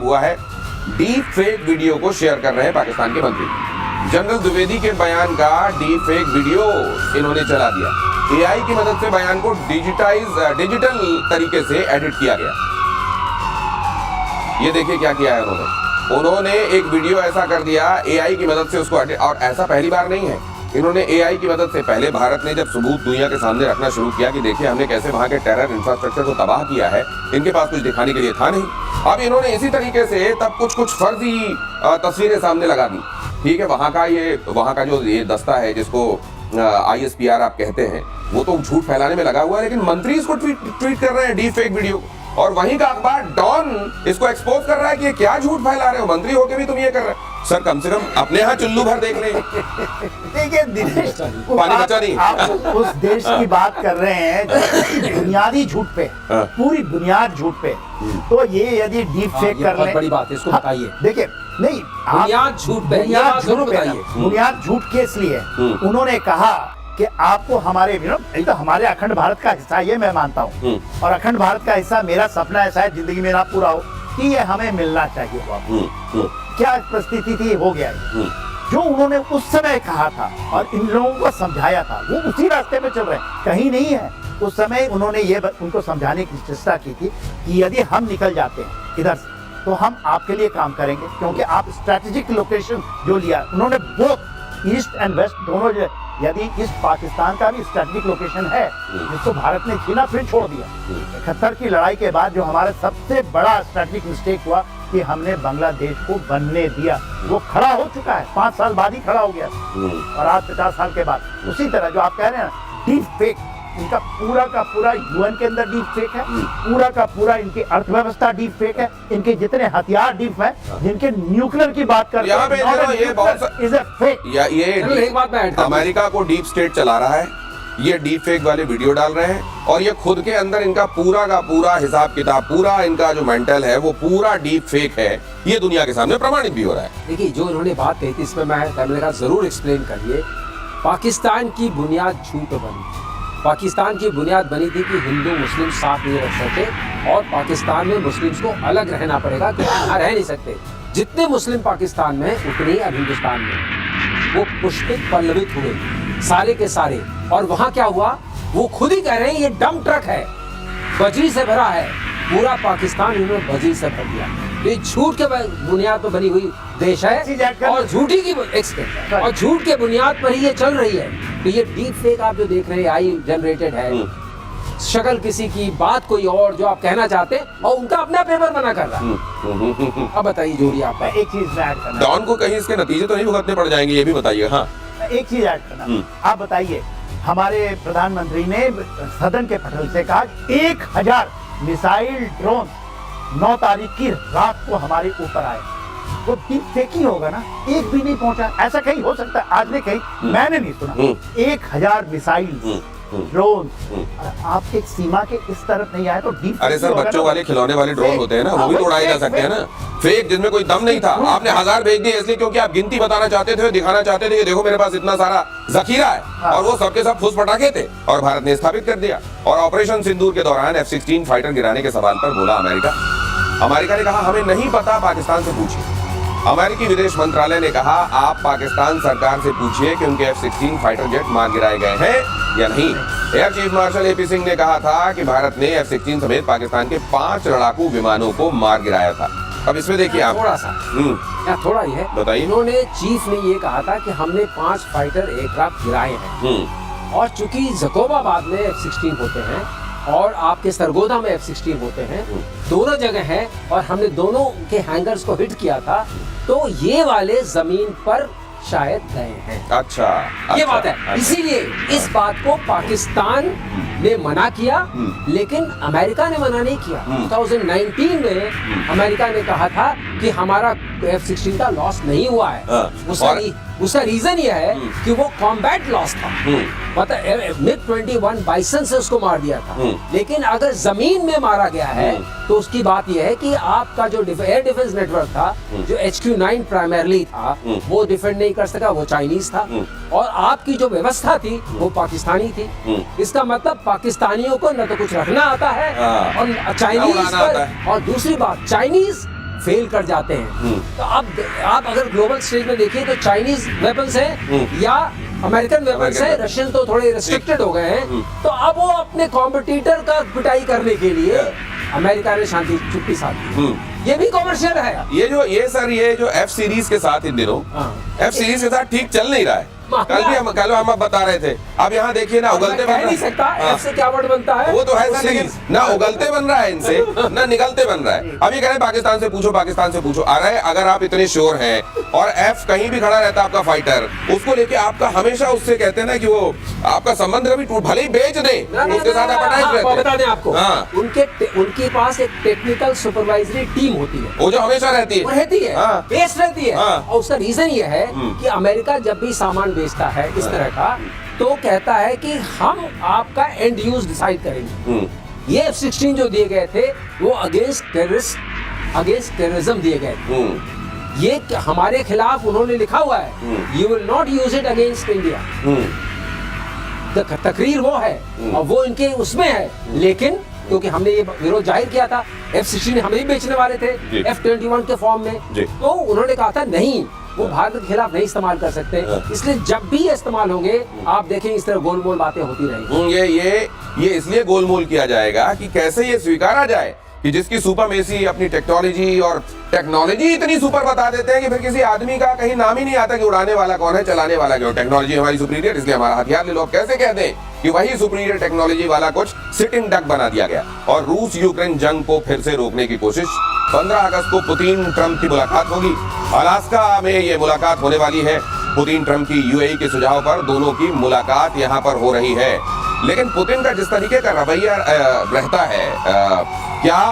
हुआ है। Deep fake video को शेयर कर रहे हैं पाकिस्तान के मंत्री। जनरल द्विवेदी के बयान का डीप फेक वीडियो इन्होंने चला दिया। एआई की मदद से बयान को डिजिटल तरीके से एडिट किया गया। ये देखिए क्या किया है उन्होंने एक वीडियो ऐसा कर दिया एआई की मदद से उसको और ऐसा पहली बार नहीं है। इन्होंने एआई की मदद से पहले भारत ने जब सबूत दुनिया के सामने रखना शुरू किया कि देखिए हमने कैसे वहां के टेरर इंफ्रास्ट्रक्चर को तबाह किया है, इनके पास कुछ दिखाने के लिए था नहीं। अब इन्होंने इसी तरीके से तब कुछ फर्जी तस्वीरें सामने लगा दी। ठीक है, वहां का जो ये दस्ता है जिसको ISPR आप कहते हैं, वो तो झूठ फैलाने में लगा हुआ है, लेकिन मंत्री इसको ट्वीट कर रहे हैं डीप फेक वीडियो, और वहीं का अखबार डॉन इसको एक्सपोज कर रहा है कि ये क्या झूठ फैला रहे हो, मंत्री होके भी तुम ये कर रहे हो। सर कम से कम अपने यहाँ चुल्लू भर देख लें। देखिए दिनेश, पानी बचा नहीं। आप उस देश की बात कर रहे हैं बुनियादी झूठ पे, पूरी बुनियाद झूठ पे, तो ये यदि डीप फेक कर ले, बड़ी बात है, इसको बताइए। देखिए नहीं, बुनियाद झूठ पे, बुनियाद झूठ के इसलिए उन्होंने कहा कि आपको हमारे तो हमारे अखंड भारत का हिस्सा, ये मैं मानता हूँ, और अखंड भारत का हिस्सा मेरा सपना ऐसा है जिंदगी में ना पूरा हो कि ये हमें मिलना चाहिए। क्या परिस्थिति थी, हो गया है। जो उन्होंने उस समय कहा था और इन लोगों को समझाया था, वो उसी रास्ते में चल रहे हैं, कहीं नहीं है। उस समय उन्होंने ये उनको समझाने की चेष्टा की थी कि यदि हम निकल जाते हैं इधर से तो हम आपके लिए काम करेंगे, क्योंकि आप स्ट्रेटेजिक लोकेशन जो लिया उन्होंने, बोथ ईस्ट एंड वेस्ट दोनों, यदि इस पाकिस्तान का भी स्ट्रेटेजिक लोकेशन है जिसको भारत ने छीना फिर छोड़ दिया। 71 की लड़ाई के बाद जो हमारा सबसे बड़ा स्ट्रेटेजिक मिस्टेक हुआ कि हमने बांग्लादेश को बनने दिया, वो खड़ा हो चुका है, 5 साल बाद ही खड़ा हो गया, और आज 50 साल के बाद। उसी तरह जो आप कह रहे हैं ना डीप फेक, इनका पूरा का पूरा यूएन के अंदर डीप फेक है, पूरा का पूरा इनकी अर्थव्यवस्था डीप फेक है, इनके जितने हथियार डीप है, जिनके न्यूक्लियर की बात करते हैं, अमेरिका को डीप स्टेट चला रहा है, ये डीप फेक वाले वीडियो डाल रहे हैं, और ये खुद के अंदर इनका पूरा का पूरा हिसाब किताब, पूरा इनका जो मेंटल है वो पूरा डीप फेक है। ये दुनिया के सामने प्रमाणित भी हो रहा है। देखिए जो इन्होंने बात कही थी, इसमें मैंने कहा जरूर एक्सप्लेन करिए। पाकिस्तान की बुनियाद झूठ बनी, पाकिस्तान की बुनियाद बनी थी कि हिंदू मुस्लिम साथ नहीं रह सकते, और पाकिस्तान में मुस्लिम्स को अलग रहना पड़ेगा, क्योंकि यहाँ रह नहीं सकते। जितने मुस्लिम पाकिस्तान में उतने अब हिंदुस्तान में, वो पुष्पित पल्लवित हुए सारे के सारे। और वहाँ क्या हुआ, वो खुद ही कह रहे हैं ये डंप ट्रक है, बजरी से भरा है, पूरा पाकिस्तान इन्होंने बजरी से भर दिया। ये झूठ के बुनियाद पर बनी हुई देश है, और झूठी की और झूठ के बुनियाद पर ही ये चल रही है। तो ये डीप फेक आप जो देख रहे हैं AI जनरेटेड है, शक्ल किसी की, बात कोई और, जो आप कहना चाहते हैं, और उनका अपना पेपर बना कर रहा है। अब बताइए जोड़ी, आप एक चीज ऐड करना, डॉन को कहीं इसके नतीजे तो नहीं भुगतने पड़ जाएंगे, ये भी बताइए। हाँ, एक चीज ऐड करना, आप बताइए, हमारे प्रधानमंत्री ने सदन के पटल से कहा 1000 मिसाइल ड्रोन 9 तारीख की रात को हमारे ऊपर आए। वो डीप फेक ही होगा ना, एक भी नहीं पहुंचा। ऐसा कहीं हो सकता है, आज ने कहीं, मैंने नहीं सुना। 1000 मिसाइल ड्रोन आपके एक सीमा के इस तरफ नहीं आए तो डीप। अरे सर, बच्चों वाले खिलौने वाले ड्रोन होते हैं ना, वो भी तो उड़ाए जा सकते हैं ना। फेक जिसमें कोई दम नहीं था, आपने 1000 भेज दिए इसलिए क्योंकि आप गिनती बताना चाहते थे, दिखाना चाहते थे कि देखो मेरे पास इतना सारा जखीरा है, और वो सबके सब फुस पटाखे थे, और भारत ने स्थापित कर दिया। और ऑपरेशन सिंदूर के दौरान F-16 फाइटर गिराने के सवाल पर बोला अमेरिका ने कहा हमें नहीं पता, पाकिस्तान से पूछिए। अमेरिकी विदेश मंत्रालय ने कहा आप पाकिस्तान सरकार से पूछिए कि उनके F-16 फाइटर जेट मार गिराए गए हैं या नहीं। Air chief marshal AP Singh ने कहा था कि भारत ने F-16 समेत पाकिस्तान के 5 लड़ाकू विमानों को मार गिराया था। अब इसमें देखिए आप थोड़ा सा, थोड़ा ही है, बताइए। इन्होंने चीफ ने ये कहा था कि हमने 5 फाइटर एयरक्राफ्ट गिराए हैं, और चूंकि जकोबाबाद में F-16 होते हैं और आपके सरगोदा में F-16 होते हैं, दोनों जगह हैं, और हमने दोनों के हैंगर्स को हिट किया था, तो ये वाले जमीन पर शायद गए हैं। अच्छा, ये बात है। इसीलिए इस बात को पाकिस्तान ने मना किया, लेकिन अमेरिका ने मना नहीं किया। 2019 में अमेरिका ने कहा था कि हमारा F-16 का लॉस नहीं हुआ है। उसका रीजन ये है कि वो कॉम्बैट लॉस था, मतलब MiG-21 बाइसन से उसको मार दिया था। लेकिन अगर जमीन में मारा गया है तो उसकी बात यह है कि आपका जो एयर डिफेंस नेटवर्क था, जो HQ-9 प्राइमरली था, वो डिफेंड नहीं कर सका, वो चाइनीज था, और आपकी जो व्यवस्था थी वो पाकिस्तानी थी। इसका मतलब पाकिस्तानियों को न तो कुछ रखना आता है और चाइनीज, और दूसरी बात चाइनीज फेल कर जाते हैं। तो अब आप अगर ग्लोबल स्टेज में देखिए तो चाइनीज वेपन्स हैं या अमेरिकन वेपन्स हैं, रशियन तो थोड़े रिस्ट्रिक्टेड हो गए हैं। तो अब वो अपने कॉम्पिटिटर का पिटाई करने के लिए अमेरिका ने शांति चुप्पी साधी। ये भी कॉमर्शियल है। ये जो एफ सीरीज के साथ इन दिनों एफ सीरीज के साथ ठीक चल नहीं रहा है। कल हम बता रहे थे। अब यहाँ देखिए ना उगलते बन नहीं सकता एफ से क्या वर्ड बनता है, वो तो है सर, लेकिन ना उगलते बन रहा है इनसे ना निकलते बन रहा है। अभी कह रहे हैं पाकिस्तान से पूछो आ रहा है। अगर आप इतने श्योर हैं और एफ कहीं भी खड़ा रहता है आपका फाइटर, उसको लेके आपका हमेशा उससे कहते हैं ना कि वो आपका संबंध कभी भले ही बेच दे उसके साथ आप अटैच रहते हैं। बता दें आपको, उनके पास एक टेक्निकल सुपरवाइजरी टीम होती है, वो जो हमेशा रहती है, बेस रहती है। और उसका रीजन ये है कि अमेरिका जब भी सामान बेचता है इस तरह का, तो कहता है कि हम आपका एंड यूज डिसाइड करेंगे। ये F-16 जो दिए गए थे वो अगेंस्ट टेररिज्म दिए गए थे। ये हमारे खिलाफ उन्होंने लिखा हुआ है, you will not use it against India. तकरीर वो है और वो इनके उसमें है, लेकिन क्योंकि हमने ये विरोध जाहिर किया था, F-16 हमें ही बेचने वाले थे F-21 के फॉर्म में, तो उन्होंने कहा था नहीं, वो भारत के खिलाफ नहीं इस्तेमाल कर सकते। इसलिए जब भी ये इस्तेमाल होंगे आप देखें इस तरह गोलमोल बातें होती रहेंगी। ये इसलिए गोलमोल किया जाएगा कि कैसे ये स्वीकारा जाए कि जिसकी सुपरमेसी अपनी टेक्नोलॉजी इतनी सुपर बता देते हैं कि फिर किसी आदमी का कहीं नाम ही नहीं आता कि उड़ाने वाला कौन है, चलाने वाला क्यों। टेक्नोलॉजी हमारी सुपीरियर, इसलिए हमारा हथियार ले लो। कैसे कह दें कि वही सुपीरियर टेक्नोलॉजी वाला कुछ सिटिंग डक बना दिया गया। और रूस यूक्रेन जंग को फिर से रोकने की कोशिश। 15 अगस्त को पुतिन ट्रंप की मुलाकात होगी। अलास्का में ये मुलाकात होने वाली है। पुतिन ट्रंप की यूएई के सुझाव पर दोनों की मुलाकात यहाँ पर हो रही है। लेकिन पुतिन का जिस तरीके का रवैया रहता है, क्या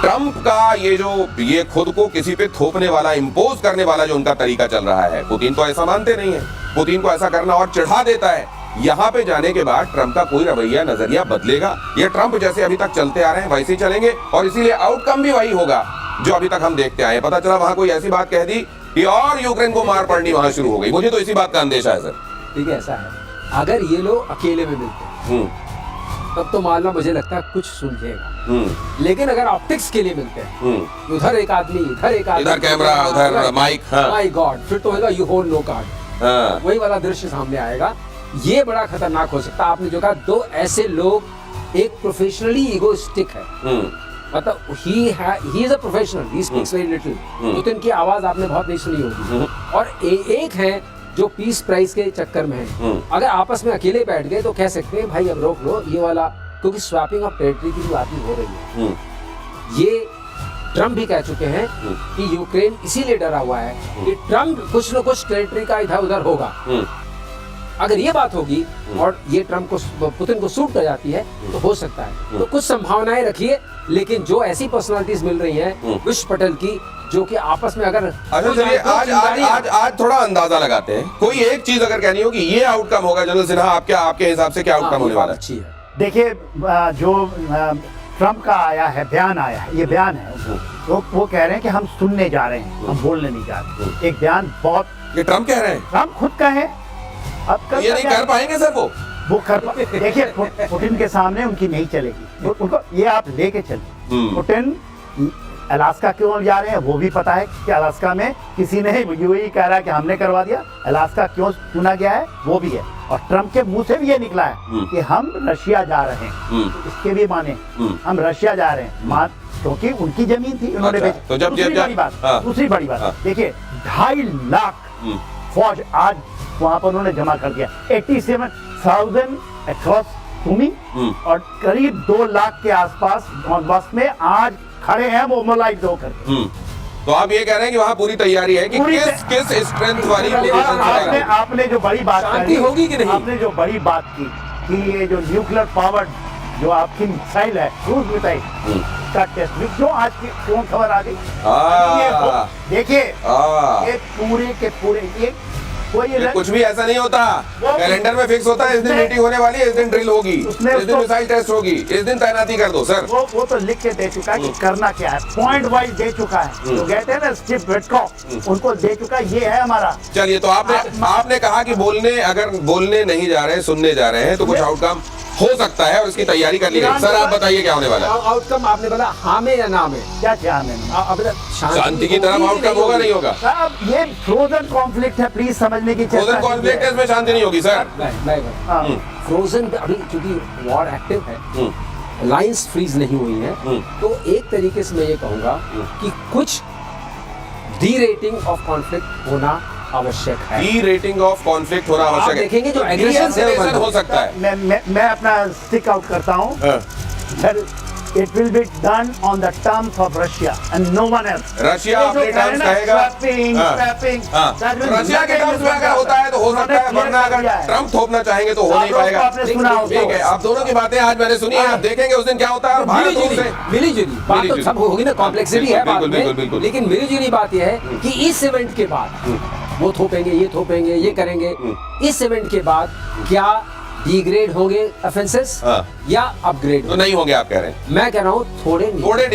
ट्रंप का ये खुद को किसी पे थोपने वाला, इम्पोज करने वाला जो उनका तरीका चल रहा है, पुतिन तो ऐसा मानते नहीं है। पुतिन को ऐसा करना और चिढ़ा देता है। यहाँ पे जाने के बाद ट्रंप का कोई रवैया, नजरिया बदलेगा? ये ट्रंप जैसे अभी तक चलते आ रहे हैं वैसे ही चलेंगे और इसीलिए आउटकम भी वही होगा जो अभी तक हम देखते आए। पता चला वहां कोई ऐसी बात कह दी कि और यूक्रेन को मार पड़नी वहां शुरू हो गई। मुझे तो इसी बात का अंदेशा है सर। ठीक है, ऐसा है। अगर ये लोग अकेले में मिलते हैं तब तो मालूम मुझे लगता है कुछ सुलझेगा। लेकिन अगर ऑप्टिक्स के लिए मिलते हैं, उधर एक आदमी, इधर कैमरा, उधर माइक, माय गॉड, फिर तो होगा यू होल्ड नो कार्ड, वही वाला दृश्य सामने आएगा। ये बड़ा खतरनाक हो सकता है। आपने जो कहा, दो ऐसे लोग, एक प्रोफेशनली ईगोइस्टिक है, मतलब he is a professional, he speaks very little, Putin की आवाज आपने बहुत नहीं सुनी होगी। और एक है जो पीस प्राइस के चक्कर में है। अगर आपस में अकेले बैठ गए तो कह सकते हैं भाई अब रोक लो ये वाला, क्योंकि स्वैपिंग ऑफ टेरिटरी की बात हो रही है। ये ट्रम्प भी कह चुके हैं कि यूक्रेन इसीलिए डरा हुआ है कि ट्रम्प कुछ न कुछ टेरिटरी का इधर उधर होगा। अगर ये बात होगी और ये ट्रम्प को, पुतिन को सूट कर जाती है तो हो सकता है। तो कुछ संभावनाएं रखिए, लेकिन जो ऐसी पर्सनालिटीज मिल रही हैं विश्व पटेल की, जो कि आपस में अगर अच्छा चलिए आज थोड़ा अंदाजा लगाते हैं। कोई एक चीज अगर कहनी हो कि ये आउटकम होगा, जनरल सिन्हा आपके हिसाब से क्या आउटकम होने वाला अच्छी है? देखिए, जो ट्रम्प का आया है, बयान आया है, ये बयान है, तो वो कह रहे हैं कि हम सुनने जा रहे हैं, हम बोलने नहीं जा रहे। एक बयान बहुत, ये ट्रम्प कह रहे हैं, ट्रम्प खुद का है। अब ये नहीं कर पाएंगे सर वो कर देखिए, पुतिन के सामने उनकी नहीं चलेगी। उनको ये आप लेके चलिए। पुतिन अलास्का क्यों जा रहे हैं वो भी पता है कि अलास्का में किसी ने, यूएई कह रहा है कि हमने करवा दिया, अलास्का क्यों चुना गया है वो भी है। और ट्रम्प के मुंह से भी ये निकला है कि हम रशिया जा रहे हैं, इसके भी माने हम रशिया जा रहे हैं, क्योंकि उनकी जमीन थी, उन्होंने बेची। तो दूसरी बड़ी बात देखिए, 2.5 लाख फौज आज वहां पर उन्होंने जमा कर दिया, 87,000 अक्रॉस भूमि, और करीब 2 लाख के आसपास डॉनबास में आज खड़े हैं वो मोलाइज होकर। तो आप ये कह रहे हैं कि वहाँ पूरी तैयारी है कि किस स्ट्रेंथ वाली पोजीशन। आपने जो बड़ी बात होगी कि नहीं, आपने जो बड़ी बात की कि ये जो न्यूक्लियर पावर्ड जो आपकी मिसाइल है, क्रूज मिसाइल का टेस्ट, क्यों आज की क्यों खबर आ गई? देखिए, ये पूरे के पूरे कुछ भी ऐसा नहीं होता, कैलेंडर में फिक्स होता है इस दिन मीटिंग होने वाली है, इस दिन ड्रिल होगी, इस दिन मिसाइल टेस्ट होगी, इस दिन तैनाती कर दो सर। वो तो लिख के दे चुका है कि करना क्या है, पॉइंट वाइज दे चुका है। तो कहते हैं ना स्टिफ वेटकॉफ, उनको दे चुका है, ये है हमारा। चलिए, तो आपने कहा कि अगर बोलने नहीं जा रहे हैं, सुनने जा रहे हैं, तो कुछ आउटकम हो सकता है और इसकी तैयारी कर ली गई। सर आप बताइए क्या होने वाला है? आउटकम आपने बोला हाँ में या ना में? क्या क्या मैंने अब शांति की तरफ आउटकम होगा नहीं होगा? साहब ये फ्रोजन कॉन्फ्लिक्ट है, प्लीज समझने की चेष्टा फ्रोजन कॉन्फ्लिक्ट है, इसमें शांति नहीं होगी सर। हाँ। फ्रोजन अभी क्योंकि वॉर एक्टिव है, लाइंस फ्रीज नहीं हुई है, तो एक तरीके से मैं ये कहूंगा कि कुछ डी रेटिंग ऑफ कॉन्फ्लिक्ट होना आवश्यक है। डी रेटिंग ऑफ कॉन्फ्लिक्ट होना आवश्यक है। देखेंगे जो एग्रेशन aggression हो सकता है। मैं अपना स्टिक आउट करता हूँ sir. It will be done on the terms of Russia and no one else. Russia अपने टर्म्स कहेगा। रशिया के टर्म्स में अगर होता है तो हो सकता है, वरना अगर ट्रम्प थोपना चाहेंगे तो हो नहीं पाएगा। आपने सुना ठीक है, आप दोनों की बातें आज मैंने सुनी है, आप देखेंगे उस दिन क्या होता है। भारत मिली जुली बात तो सब होगी ना, कॉम्प्लेक्सिटी है बात में, लेकिन मिली जुली बात यह है कि इस इवेंट के बाद वो थोपेंगे, ये थोपेंगे, ये करेंगे। इस इवेंट के बाद क्या डिग्रेड होंगे ऑफेंसेस या अपग्रेड? तो नहीं होंगे आप कह रहे हैं? मैं कह रहा हूँ थोड़े